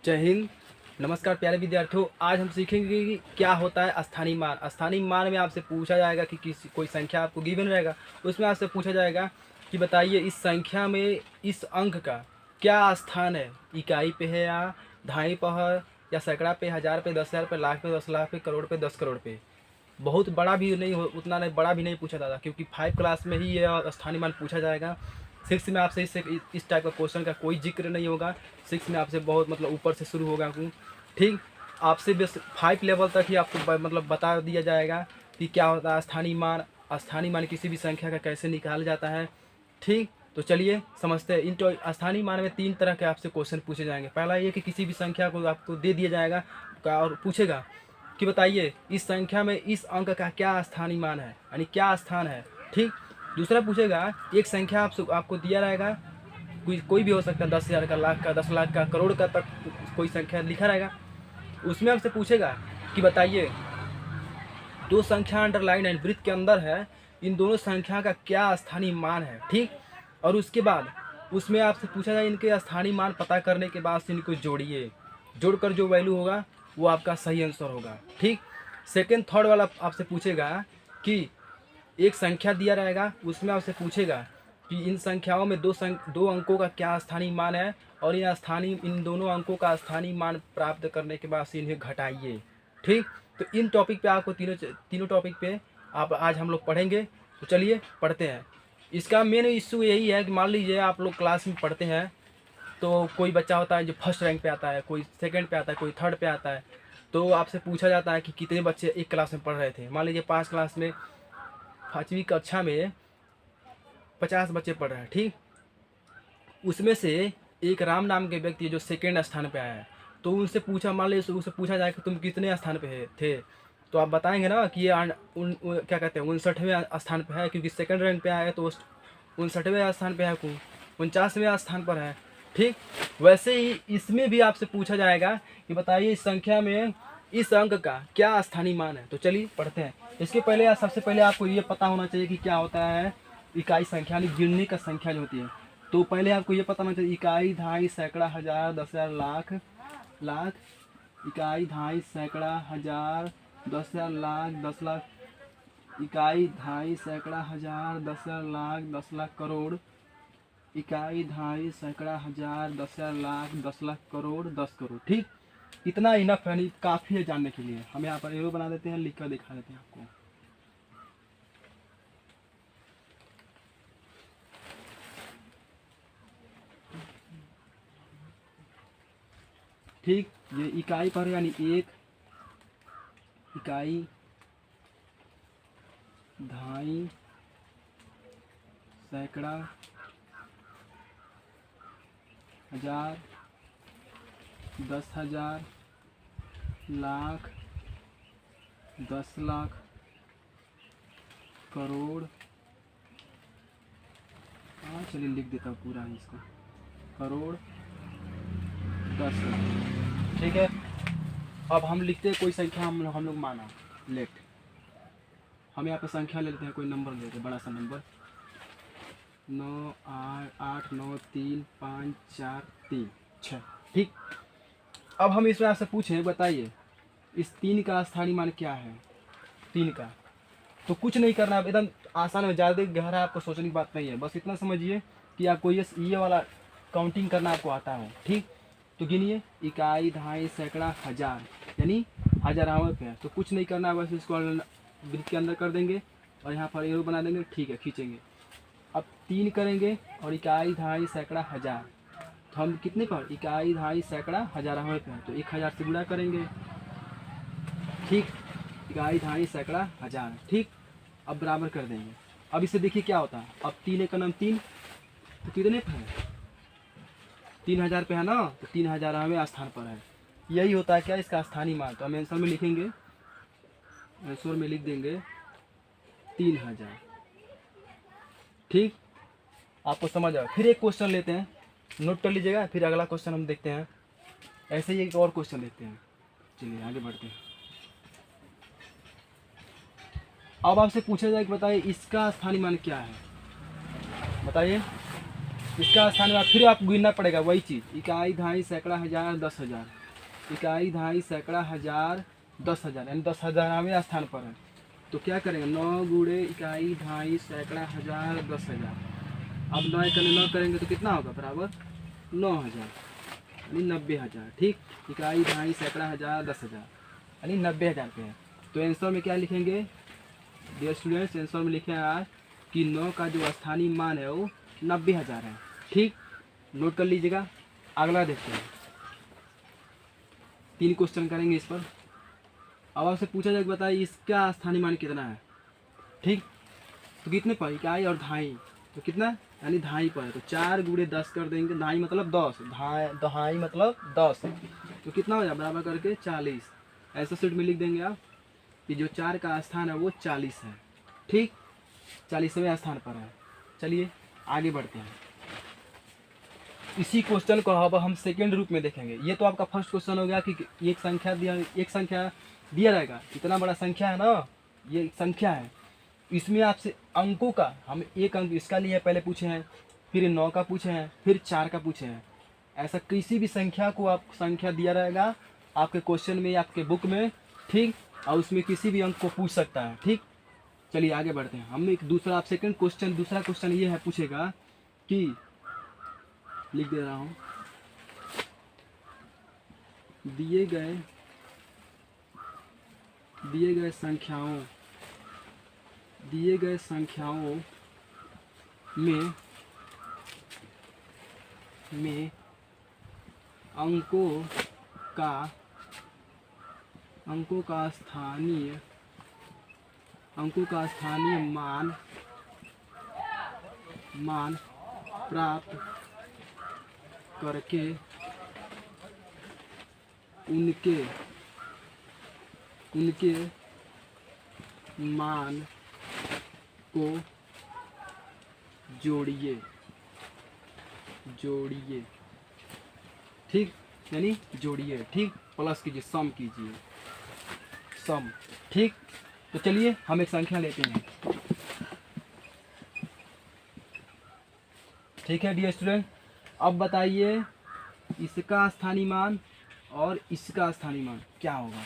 जय हिंद। नमस्कार प्यारे विद्यार्थियों, आज हम सीखेंगे कि क्या होता है स्थानीय मान। स्थानीय मान में आपसे पूछा जाएगा कि किसी कोई संख्या आपको गिवन रहेगा, उसमें आपसे पूछा जाएगा कि बताइए इस संख्या में इस अंक का क्या स्थान है। इकाई पे है या दहाई पर है या सैकड़ा पे, हज़ार पे, 10,000 पे, लाख पे, 10 लाख पे, करोड़ पे, 10 करोड़ पे। बहुत बड़ा भी नहीं हो, उतना नहीं बड़ा भी नहीं पूछा जाता, क्योंकि 5 क्लास में ही ये स्थानीय मान पूछा जाएगा। 6 में आपसे इस टाइप का क्वेश्चन का कोई जिक्र नहीं होगा। 6 में आपसे बहुत मतलब ऊपर से शुरू होगा। ठीक, आपसे बस 5 लेवल तक ही आपको मतलब बता दिया जाएगा कि क्या होता है स्थानीय मान। स्थानीय मान किसी भी संख्या का कैसे निकाला जाता है। ठीक, तो चलिए समझते हैं। इन स्थानीय मान में 3 तरह के आपसे क्वेश्चन पूछे जाएंगे। पहला ये कि किसी भी संख्या को आपको दे दिया जाएगा और पूछेगा कि बताइए इस संख्या में इस अंक का क्या स्थानीय मान है, यानी क्या स्थान है। ठीक, दूसरा पूछेगा एक संख्या आपको दिया रहेगा, कोई भी हो सकता है, 10,000 का, लाख का, 10 लाख का, करोड़ का तक कोई संख्या लिखा रहेगा। उसमें आपसे पूछेगा कि बताइए दो संख्या अंडरलाइन एंड वृत्त के अंदर है, इन दोनों संख्या का क्या स्थानीय मान है। ठीक, और उसके बाद उसमें आपसे पूछा जाए इनके स्थानीय मान पता करने के बाद से इनको जोड़िए, जोड़कर जो वैल्यू होगा वो आपका सही आंसर होगा। ठीक, सेकेंड थर्ड वाला आपसे पूछेगा कि एक संख्या दिया रहेगा, उसमें आपसे पूछेगा कि इन संख्याओं में दो अंकों का क्या स्थानीय मान है, और इन दोनों अंकों का स्थानीय मान प्राप्त करने के बाद से इन्हें घटाइए। ठीक, तो इन टॉपिक पे आपको तीनों टॉपिक पे आप आज हम लोग पढ़ेंगे। तो चलिए पढ़ते हैं। इसका मेन इशू यही है कि मान लीजिए आप लोग क्लास में पढ़ते हैं, तो कोई बच्चा होता है जो फर्स्ट रैंक पे आता है, कोई सेकंड पे आता है, कोई थर्ड पे आता है। तो आपसे पूछा जाता है कि कितने बच्चे एक क्लास में पढ़ रहे थे। मान लीजिए 5 क्लास में 5वीं कक्षा में 50 बच्चे पढ़ रहे हैं। ठीक, उसमें से एक राम नाम के व्यक्ति जो सेकेंड स्थान पे आया है, तो उनसे पूछा, मान लीजिए उससे पूछा जाए कि तुम कितने स्थान पे थे, तो आप बताएंगे ना कि ये क्या कहते हैं 59वें स्थान पे है, क्योंकि सेकंड रैंक पे आया है, तो 59वें स्थान पे है, 49वें स्थान पर है। ठीक, वैसे ही इसमें भी आपसे पूछा जाएगा कि बताइए इस संख्या में इस अंक का क्या स्थानीय मान है। तो चलिए पढ़ते हैं। इसके पहले सबसे पहले आपको ये पता होना चाहिए कि क्या होता है इकाई संख्या, यानी गिनने का संख्या जो होती है। तो पहले आपको ये पता होना चाहिए इकाई, दहाई, सैकड़ा, हज़ार, 10,000, लाख, लाख, इकाई, दहाई, सैकड़ा, हज़ार, 10,000, लाख, 10 लाख, इकाई, दहाई, सैकड़ा, हज़ार, 10,000, लाख, 10 लाख, करोड़, इकाई, दहाई, सैकड़ा, हज़ार, 10,000, लाख, 10 लाख, करोड़, 10 करोड़। ठीक, इतना इनफ है, काफ़ी है जानने के लिए। हम यहाँ पर एरो बना देते हैं, लिख कर दिखा देते हैं आपको। ठीक, ये इकाई पर यानी 1, इकाई, दहाई, सैकड़ा, हज़ार, 10,000, लाख, 10 लाख, करोड़। हाँ चलिए लिख देता हूँ पूरा ही इसको, करोड़, 10 लाख। ठीक है, अब हम लिखते हैं कोई संख्या हम लोग माना लेट। हम यहाँ पे संख्या ले लेते हैं, कोई नंबर लेते हैं, बड़ा सा नंबर 9 8 9 3 5 4 3 6। ठीक, अब हम इसमें आपसे पूछें बताइए इस 3 का स्थानीय मान क्या है। 3 का तो कुछ नहीं करना है, एकदम आसान है, ज़्यादा गहरा आपको सोचने की बात नहीं है। बस इतना समझिए कि आपको ये वाला काउंटिंग करना आपको आता हो। ठीक, तो गिनिए इकाई, दहाई, सैकड़ा, हज़ार, यानी हज़ारावें पे है, तो कुछ नहीं करना है, बस इसको वृत्त के अंदर कर देंगे और यहाँ पर एरो बना देंगे। ठीक है, खींचेंगे। अब 3 करेंगे और इकाई, दहाई, सैकड़ा, हज़ार, तो हम कितने पर इकाई, दहाई, सैकड़ा, हज़ारावें पे है, तो 1000 से गुणा करेंगे। ठीक, इकाई, दहाई, सैकड़ा, हज़ार। ठीक, अब बराबर कर देंगे। अब इसे देखिए क्या होता है। अब 3 एक नाम 3, तो कितने पे है 3000 पे है ना, तो 3000वें स्थान पर है। यही होता है क्या इसका स्थानीय मान। तो हम आंसर में लिखेंगे, आंसर में लिख देंगे 3000। ठीक, आपको समझ आया। फिर एक क्वेश्चन लेते हैं, नोट कर लीजिएगा, फिर अगला क्वेश्चन हम देखते हैं। ऐसे ही एक और क्वेश्चन देखते हैं। चलिए आगे बढ़ते हैं। अब आपसे पूछा जाए कि बताइए इसका स्थानीय मान क्या है। बताइए इसका स्थानीय फिर आपको गिनना पड़ेगा वही चीज़, इकाई दहाई सैकड़ा हज़ार 10,000, इकाई दहाई सैकड़ा हज़ार 10,000, यानी 10,000वें स्थान पर है। तो क्या करेंगे, 9 गुणे इकाई दहाई सैकड़ा हज़ार 10,000। अब 9 का 9 करेंगे तो कितना होगा, बराबर 9,000, यानी 90,000। ठीक, इकाई दहाई सैकड़ा हज़ार 10,000 यानी 90,000 पे है। तो आंसर में क्या लिखेंगे डियर स्टूडेंट्स, आंसर में लिखे आज कि 9 का जो स्थानीय मान है वो 90,000 है। ठीक, नोट कर लीजिएगा। अगला देखते हैं, 3 क्वेश्चन करेंगे इस पर। अब आपसे पूछा जाए, बताइए इसका स्थानीय मान कितना है। ठीक, तो कितने पर, इकाई और दहाई, तो कितना यानी दहाई पर है, तो 4 गुणे 10 कर देंगे, दहाई मतलब 10, दहाई मतलब 10, तो कितना हो जाए बराबर करके 40। ऐसा सीट में लिख देंगे आप कि जो 4 का स्थान है वो 40 है। ठीक, 40वें स्थान पर है। चलिए आगे बढ़ते हैं। इसी क्वेश्चन को अब हम सेकेंड रूप में देखेंगे। ये तो आपका फर्स्ट क्वेश्चन हो गया कि एक संख्या दिया रहेगा, इतना बड़ा संख्या है ना, ये एक संख्या है, इसमें आपसे अंकों का हम एक अंक इसका लिए पहले पूछे हैं, फिर 9 का पूछे हैं, फिर 4 का पूछे हैं। ऐसा किसी भी संख्या को आप संख्या दिया रहेगा आपके क्वेश्चन में, आपके बुक में। ठीक, और उसमें किसी भी अंक को पूछ सकता है। ठीक, चलिए आगे बढ़ते हैं। हम एक दूसरा, आप सेकंड क्वेश्चन, दूसरा क्वेश्चन ये है पूछेगा कि, लिख दे रहा हूँ, दिए गए संख्याओं में अंकों का स्थानीय मान प्राप्त करके उनके मान को जोड़िए। ठीक, यानी जोड़िए। ठीक, प्लस कीजिए, सम कीजिए, सम। ठीक, तो चलिए हम एक संख्या लेते हैं। ठीक है डियर स्टूडेंट, अब बताइए इसका स्थानीय मान और इसका स्थानीय मान क्या होगा।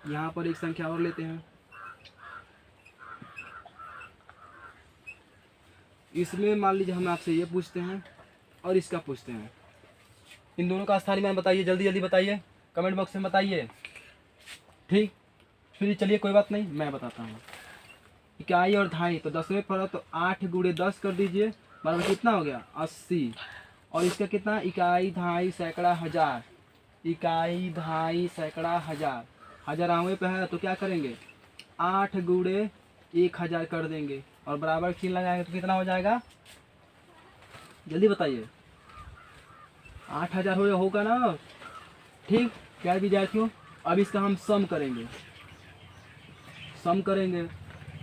यहाँ पर एक संख्या और लेते हैं, इसमें मान लीजिए हम आपसे ये पूछते हैं और इसका पूछते हैं, इन दोनों का स्थानीय मान बताइए, जल्दी जल्दी बताइए, कमेंट बॉक्स में बताइए। ठीक, फिर चलिए कोई बात नहीं, मैं बताता हूँ। इकाई और दहाई, तो 10वें पर तो 8 गुणे 10 कर दीजिए, बराबर कितना हो गया 80। और इसका कितना, इकाई दहाई सैकड़ा हज़ार, इकाई दहाई सैकड़ा हज़ार, 1000वें पे है तो क्या करेंगे 8 गुणे 1000 कर देंगे और बराबर चिन्ह लगाएंगे तो कितना हो जाएगा, जल्दी बताइए। 8000 होगा ना। ठीक, प्यारे विद्यार्थियों, अब इसका हम सम करेंगे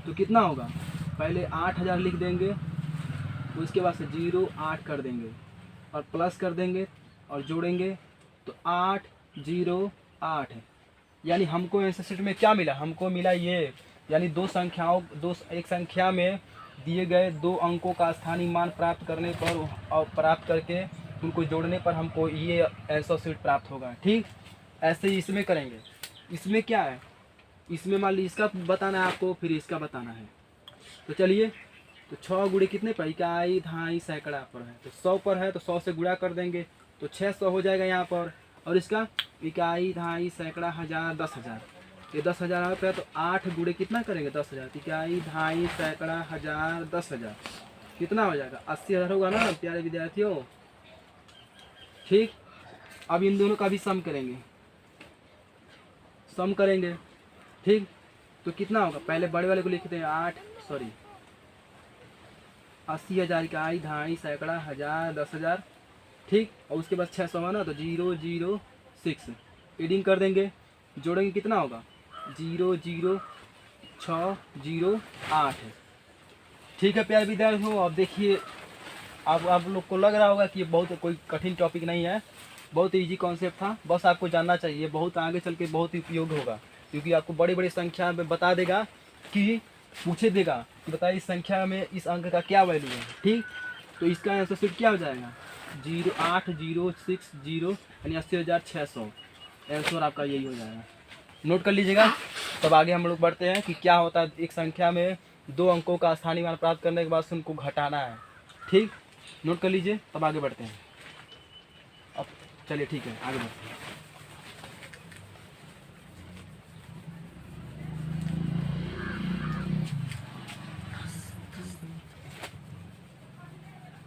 तो कितना होगा, पहले 8000 लिख देंगे, उसके बाद से 0 8 कर देंगे और प्लस कर देंगे और जोड़ेंगे तो 8 0 8 है। यानी हमको ऐसे सेट में क्या मिला, हमको मिला ये, यानी एक संख्या में दिए गए 2 अंकों का स्थानीय मान प्राप्त करने पर और प्राप्त करके उनको जोड़ने पर हमको ये आंसर शीट प्राप्त होगा। ठीक, ऐसे ही इसमें करेंगे। इसमें क्या है, इसमें मान लीजिए इसका बताना है आपको, फिर इसका बताना है। तो चलिए, तो 6 गुणे कितने पर, इकाई दहाई सैकड़ा पर है, तो 100 पर है तो 100 से गुणा कर देंगे तो 600 हो जाएगा यहाँ पर। और इसका इकाई दहाई सैकड़ा हज़ार 10,000, ये 10,000 पे है तो 8 गुणे कितना करेंगे 10,000, इकाई दहाई सैकड़ा हज़ार 10,000 कितना हो जाएगा 80,000 होगा ना प्यारे विद्यार्थियों। ठीक, अब इन दोनों का भी सम करेंगे। ठीक, तो कितना होगा, पहले बड़े वाले को लिखते हैं 80,000 इकाई दहाई सैकड़ा हज़ार 10,000। ठीक, और उसके बाद 600 है ना तो 006 एडिंग कर देंगे, जोड़ेंगे कितना होगा 00608 है। ठीक है प्यारे विद्यार्थियों, अब देखिए, अब आप लोग को लग रहा होगा कि ये बहुत कोई कठिन टॉपिक नहीं है, बहुत इजी कॉन्सेप्ट था, बस आपको जानना चाहिए, बहुत आगे चल के बहुत ही उपयोग होगा, क्योंकि आपको बड़ी बड़ी संख्या में बता देगा कि पूछे देगा कि बताइए इस संख्या में इस अंक का क्या वैल्यू है। ठीक, तो इसका आंसर सीट क्या हो जाएगा 08060 यानी 80,600। आंसर आपका यही हो जाएगा। नोट कर लीजिएगा। तब आगे हम लोग बढ़ते हैं कि क्या होता है एक संख्या में 2 अंकों का स्थानीय मान प्राप्त करने के बाद से उनको घटाना है। ठीक, नोट कर लीजिए, तब आगे बढ़ते हैं। अब चलिए ठीक है, आगे बढ़ते हैं।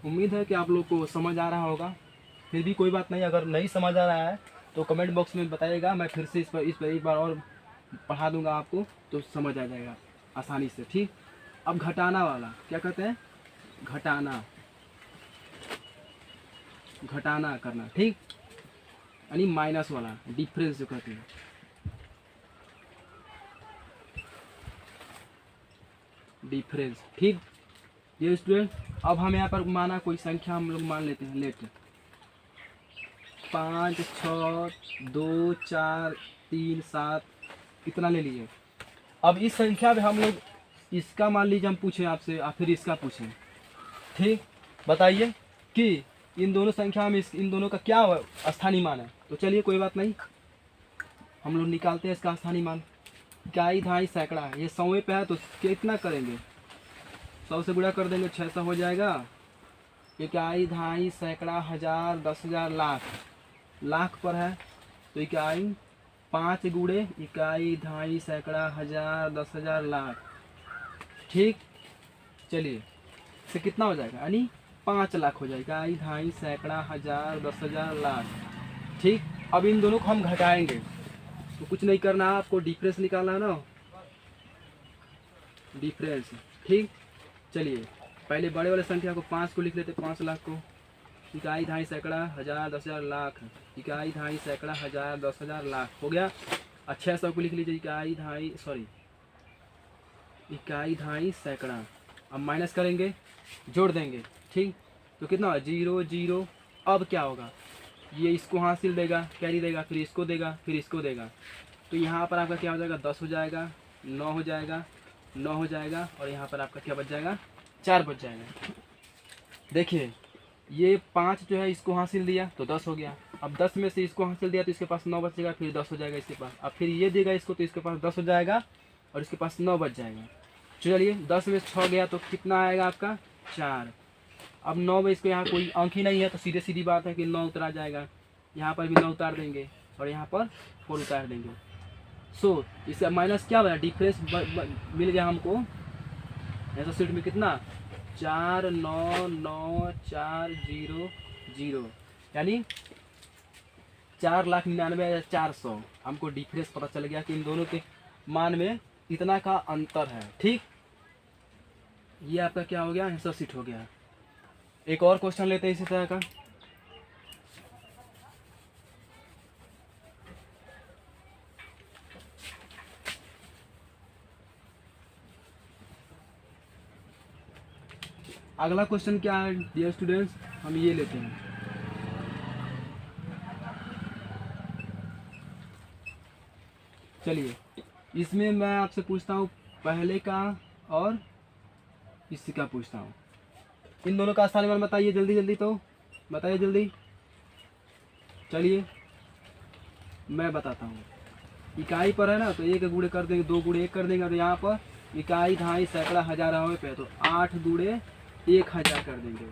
उम्मीद है कि आप लोग को समझ आ रहा होगा। फिर भी कोई बात नहीं, अगर नहीं समझ आ रहा है तो कमेंट बॉक्स में बताइएगा, मैं फिर से इस पर एक बार और पढ़ा दूंगा आपको, तो समझ आ जाएगा आसानी से। ठीक, अब घटाना वाला क्या कहते हैं, घटाना करना। ठीक, यानी माइनस वाला डिफरेंस जो कहते हैं, डिफरेंस। ठीक, ये स्टूडेंट अब हम यहाँ पर माना कोई संख्या हम लोग मान लेते हैं, लेट 5 6 2 4 3 7 इतना ले लीजिए। अब इस संख्या में हम लोग इसका मान लीजिए हम पूछें आपसे, या फिर इसका पूछें। ठीक, बताइए कि इन दोनों संख्या में इन दोनों का क्या स्थानीय मान है। तो चलिए कोई बात नहीं, हम लोग निकालते हैं इसका स्थानीय मान। इकाई दहाई सैकड़ा है, ये 100वें पे है तो कितना करेंगे, 100 से गुणा कर देंगे, 600 हो जाएगा। इकाई दहाई सैकड़ा हजार 10,000 लाख, लाख पर है तो इकाई 5 गुणे इकाई दहाई सैकड़ा हजार 10,000 लाख। ठीक, चलिए इससे कितना हो जाएगा, यानी 5 लाख हो जाएगा। इकाई दहाई सैकड़ा हजार 10,000 लाख। ठीक, अब इन दोनों को हम घटाएंगे तो कुछ नहीं करना, आपको डिफरेंस निकालना है ना, डिफरेंस। ठीक, चलिए पहले बड़े वाले संख्या को 5 को लिख लेते, 5 लाख को। इकाई दहाई सैकड़ा हजार 10,000 लाख, इकाई दहाई सैकड़ा हजार 10,000 लाख हो गया। 600 को लिख लीजिए, इकाई दहाई सैकड़ा। अब माइनस करेंगे, जोड़ देंगे। ठीक, तो कितना होगा 0 0। अब क्या होगा, ये इसको हासिल देगा, कैरी देगा, फिर इसको देगा, फिर इसको देगा, तो यहाँ पर आपका क्या हो जाएगा 10 हो जाएगा, 9 हो जाएगा, 9 हो जाएगा, और यहाँ पर आपका क्या बच जाएगा 4 बच जाएगा। देखिए ये 5 जो है इसको हासिल दिया तो 10 हो गया। अब 10 में से इसको हासिल दिया तो इसके पास 9 बचेगा, फिर 10 हो जाएगा इसके पास। अब फिर ये देगा इसको तो इसके पास 10 हो जाएगा और इसके पास 9 बच जाएगा। चलिए 10 में 6 गया तो कितना आएगा आपका 4। अब 9 में इसको यहाँ कोई अंक ही नहीं है तो सीधे सीधी बात है कि 9 उतरा जाएगा, यहाँ पर भी 9 उतार देंगे और यहाँ पर 4 उतार देंगे। सो इसका माइनस क्या बना, डिफरेंस मिल गया हमको। ऐसा सीट में कितना 4,9,9,4,0,0 यानी 4,99,400 हमको डिफरेंस पता चल गया कि इन दोनों के मान में इतना का अंतर है। ठीक, ये आपका क्या हो गया, आंसर सीट हो गया। एक और क्वेश्चन लेते हैं इसी तरह का। अगला क्वेश्चन क्या है डियर स्टूडेंट्स, हम ये लेते हैं। चलिए इसमें मैं आपसे पूछता हूँ पहले का और इसी का पूछता हूँ। इन दोनों का स्थानीय मान बताइए जल्दी जल्दी, तो बताइए जल्दी। चलिए मैं बताता हूँ। इकाई पर है ना तो 1 गुणे कर देंगे, 2 गुणे 1 कर देंगे, और यहाँ पर इकाई दहाई सैकड़ा हजार पे तो 8 गुणे 1000 कर देंगे,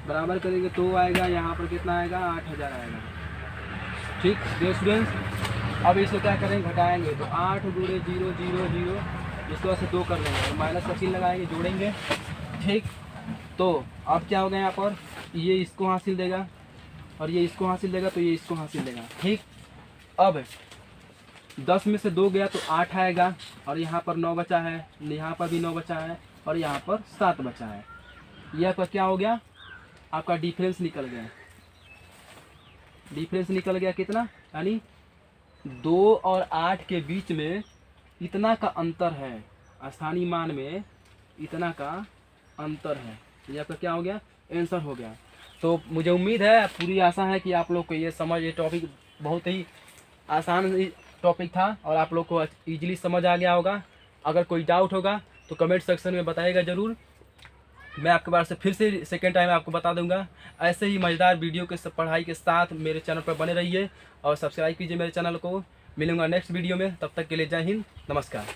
बराबर करेंगे तो आएगा यहाँ पर कितना आएगा 8,000 आएगा। ठीक डियर स्टूडेंट्स, अब इसको क्या करेंगे घटाएंगे तो 8 गुणे 0 0 0, इसको वैसे 2 कर देंगे और माइनस का चिन्ह लगाएंगे, जोड़ेंगे। ठीक, तो अब क्या होगा यहाँ पर ये इसको हासिल देगा और ये इसको हासिल देगा तो ये इसको हासिल देगा। ठीक, अब 10 में से 2 गया तो 8 आएगा और यहाँ पर 9 बचा है, यहाँ पर भी 9 बचा है और यहाँ पर 7 बचा है। यह आपका क्या हो गया, आपका डिफरेंस निकल गया। डिफरेंस निकल गया कितना, यानी 2 और 8 के बीच में इतना का अंतर है, स्थानीय मान में इतना का अंतर है। ये आपका क्या हो गया, आंसर हो गया। तो मुझे उम्मीद है, पूरी आशा है कि आप लोग को ये टॉपिक बहुत ही आसान टॉपिक था और आप लोग को इजीली समझ आ गया होगा। अगर कोई डाउट होगा तो कमेंट सेक्शन में बताइएगा ज़रूर। मैं आपके बार से फिर से सेकेंड टाइम आपको बता दूंगा। ऐसे ही मज़ेदार वीडियो के पढ़ाई के साथ मेरे चैनल पर बने रहिए और सब्सक्राइब कीजिए मेरे चैनल को। मिलूंगा नेक्स्ट वीडियो में, तब तक के लिए जय हिंद, नमस्कार।